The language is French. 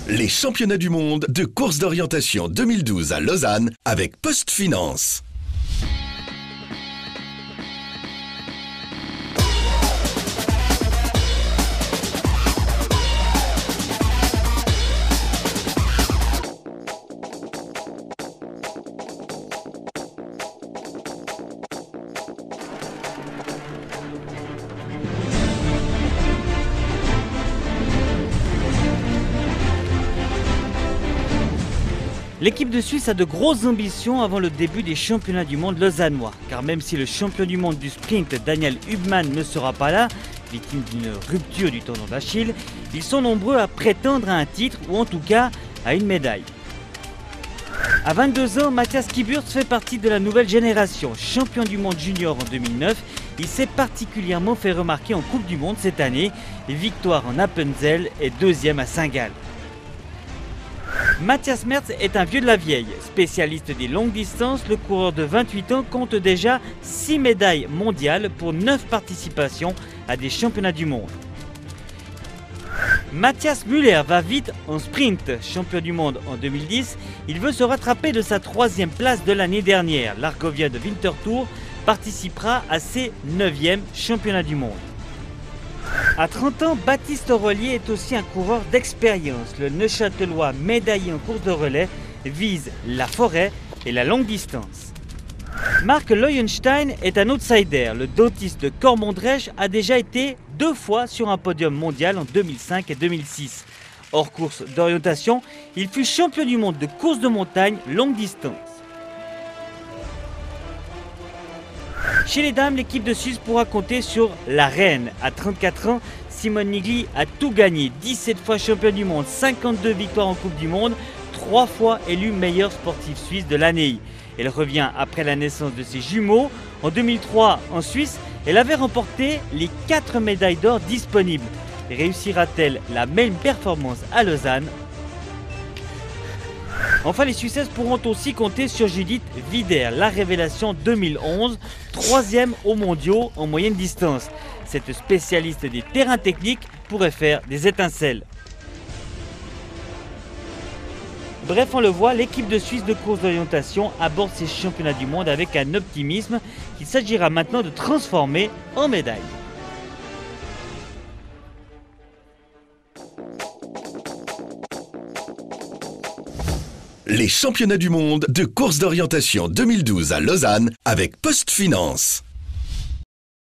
Les championnats du monde de course d'orientation 2012 à Lausanne avec PostFinance. L'équipe de Suisse a de grosses ambitions avant le début des championnats du monde lausannois. Car même si le champion du monde du sprint, Daniel Hubmann, ne sera pas là, victime d'une rupture du tendon d'Achille, ils sont nombreux à prétendre à un titre ou en tout cas à une médaille. À 22 ans, Matthias Kiburtz fait partie de la nouvelle génération. Champion du monde junior en 2009, il s'est particulièrement fait remarquer en Coupe du Monde cette année. Victoire en Appenzell et deuxième à Saint-Gall. Matthias Merz est un vieux de la vieille. Spécialiste des longues distances, le coureur de 28 ans compte déjà 6 médailles mondiales pour 9 participations à des championnats du monde. Matthias Müller va vite en sprint. Champion du monde en 2010, il veut se rattraper de sa 3e place de l'année dernière. L'Argovia de Winterthur participera à ses 9e championnats du monde. À 30 ans, Baptiste Rollier est aussi un coureur d'expérience. Le Neuchâtelois médaillé en course de relais vise la forêt et la longue distance. Marc Leuenstein est un outsider. Le dentiste de Cormondrech a déjà été 2 fois sur un podium mondial en 2005 et 2006. Hors course d'orientation, il fut champion du monde de course de montagne longue distance. Chez les dames, l'équipe de Suisse pourra compter sur la reine. À 34 ans, Simone Nigli a tout gagné. 17 fois championne du monde, 52 victoires en Coupe du Monde, 3 fois élue meilleure sportive suisse de l'année. Elle revient après la naissance de ses jumeaux. En 2003, en Suisse, elle avait remporté les 4 médailles d'or disponibles. Réussira-t-elle la même performance à Lausanne ? Enfin, les Suissesses pourront aussi compter sur Judith Wider, la révélation 2011, 3e aux mondiaux en moyenne distance. Cette spécialiste des terrains techniques pourrait faire des étincelles. Bref, on le voit, l'équipe de Suisse de course d'orientation aborde ces championnats du monde avec un optimisme qu'il s'agira maintenant de transformer en médaille. Les championnats du monde de course d'orientation 2012 à Lausanne avec PostFinance.